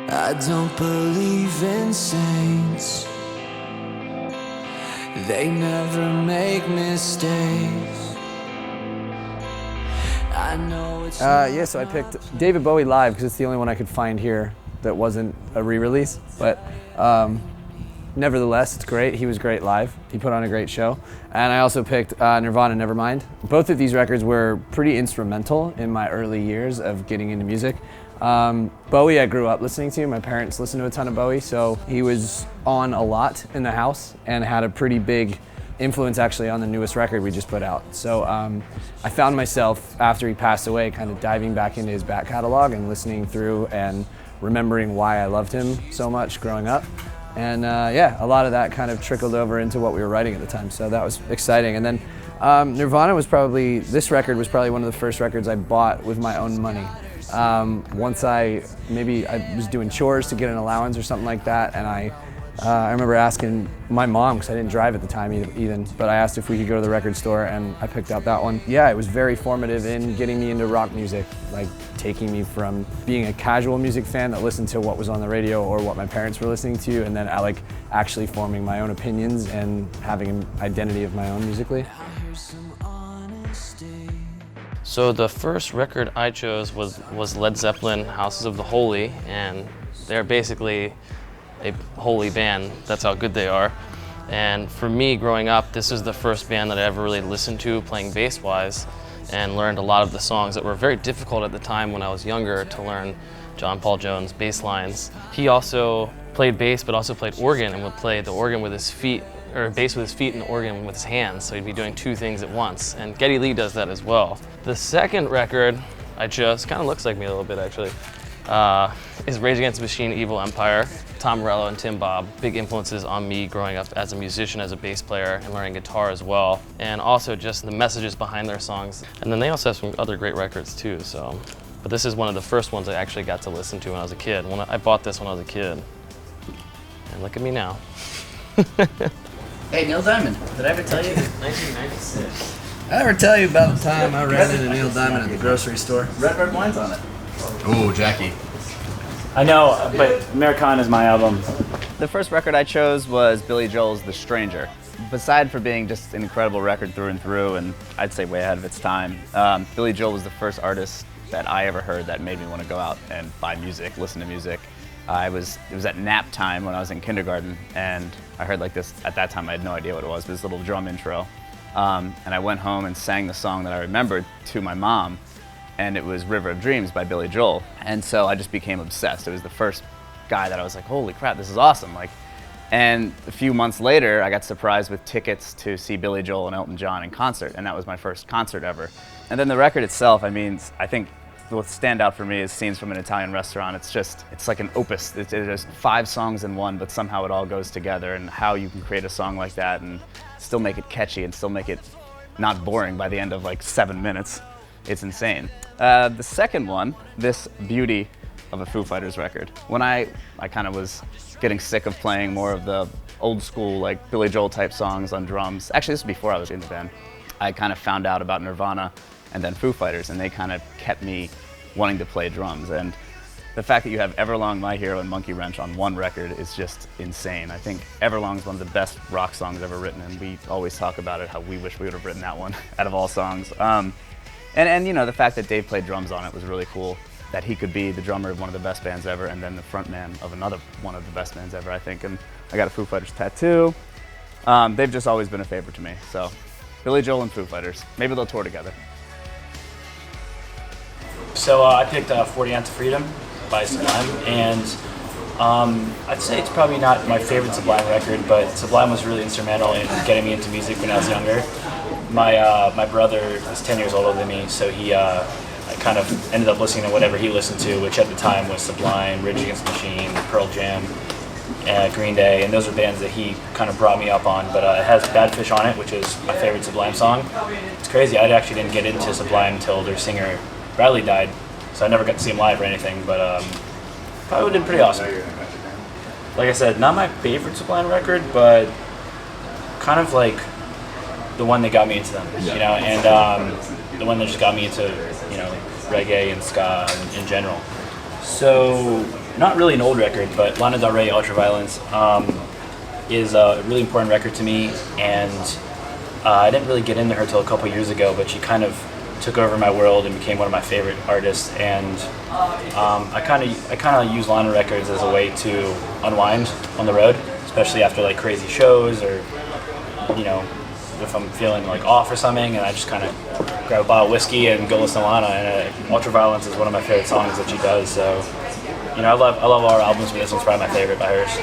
I don't believe in saints. They never make mistakes. I know it's yeah, so I picked David Bowie Live because it's the only one I could find here that wasn't a re-release. But nevertheless, it's great. He was great live. He put on a great show. And I also picked Nirvana Nevermind. Both of these records were pretty instrumental in my early years of getting into music. Bowie I grew up listening to. My parents listened to a ton of Bowie, so he was on a lot in the house and had a pretty big influence actually on the newest record we just put out. So I found myself, after he passed away, kind of diving back into his back catalog and listening through and remembering why I loved him so much growing up. And yeah, a lot of that kind of trickled over into what we were writing at the time, so that was exciting. And then Nirvana was probably, this record was probably one of the first records I bought with my own money. Once I was doing chores to get an allowance or something like that, and I remember asking my mom, because I didn't drive at the time even, but I asked if we could go to the record store, and I picked out that one. Yeah, it was very formative in getting me into rock music, like taking me from being a casual music fan that listened to what was on the radio or what my parents were listening to, and then like actually forming my own opinions and having an identity of my own musically. So the first record I chose was Led Zeppelin, Houses of the Holy, and they're basically a holy band. That's how good they are. And for me, growing up, this is the first band that I ever really listened to playing bass-wise, and learned a lot of the songs that were very difficult at the time when I was younger to learn John Paul Jones' bass lines. He also played bass, but also played organ, and would play the organ with his feet, or bass with his feet and organ with his hands, so he'd be doing two things at once. And Geddy Lee does that as well. The second record I chose, kind of looks like me a little bit actually, is Rage Against the Machine, Evil Empire. Tom Morello and Tim Bob, big influences on me growing up as a musician, as a bass player, and learning guitar as well. And also just the messages behind their songs. And then they also have some other great records too, so. But this is one of the first ones I actually got to listen to when I was a kid. I bought this when I was a kid. And look at me now. Hey, Neil Diamond, did I ever tell you? 1996. I ever tell you about the time I ran into Neil Diamond at the grocery store? Red wine's on it. Ooh, Jackie. I know, but Americana is my album. The first record I chose was Billy Joel's The Stranger. Beside for being just an incredible record through and through, and I'd say way ahead of its time, Billy Joel was the first artist that I ever heard that made me want to go out and buy music, listen to music. It was at nap time when I was in kindergarten, and I heard like this, at that time I had no idea what it was, but this little drum intro. And I went home and sang the song that I remembered to my mom, and it was River of Dreams by Billy Joel. And so I just became obsessed. It was the first guy that I was like, holy crap, this is awesome. And a few months later, I got surprised with tickets to see Billy Joel and Elton John in concert, and that was my first concert ever. And then the record itself, I mean, I think what stand out for me is Scenes from an Italian Restaurant. It's like an opus. It's just 5 songs in one, but somehow it all goes together, and how you can create a song like that and still make it catchy and still make it not boring by the end of like 7 minutes. It's insane. The second one, this beauty of a Foo Fighters record. When I kind of was getting sick of playing more of the old school, like Billy Joel type songs on drums. Actually, this is before I was in the band. I kind of found out about Nirvana and then Foo Fighters, and they kind of kept me wanting to play drums. And the fact that you have Everlong, My Hero, and Monkey Wrench on one record is just insane. I think Everlong is one of the best rock songs ever written, and we always talk about it, how we wish we would have written that one out of all songs. And you know, the fact that Dave played drums on it was really cool, that he could be the drummer of one of the best bands ever and then the front man of another one of the best bands ever, I think. And I got a Foo Fighters tattoo. They've just always been a favorite to me. So Billy Joel and Foo Fighters, maybe they'll tour together. So I picked 40 Ounce of Freedom by Sublime, and I'd say it's probably not my favorite Sublime record, but Sublime was really instrumental in getting me into music when I was younger. My brother is 10 years older than me, so I kind of ended up listening to whatever he listened to, which at the time was Sublime, Rage Against the Machine, Pearl Jam, Green Day, and those are bands that he kind of brought me up on. But it has Bad Fish on it, which is my favorite Sublime song. It's crazy, I actually didn't get into Sublime until their singer Bradley died, so I never got to see him live or anything, but probably would have been pretty awesome. Like I said, not my favorite Sublime record, but kind of like the one that got me into them, you know, and the one that just got me into, you know, reggae and ska in general. So not really an old record, but Lana Del Rey, Ultraviolence, is a really important record to me, and I didn't really get into her till a couple years ago, but she kind of took over my world and became one of my favorite artists. And I kind of use Lana records as a way to unwind on the road, especially after like crazy shows, or if I'm feeling like off or something, and I just kind of grab a bottle of whiskey and go listen to Lana. And Ultraviolence is one of my favorite songs that she does. So I love all her albums, but this one's probably my favorite by hers.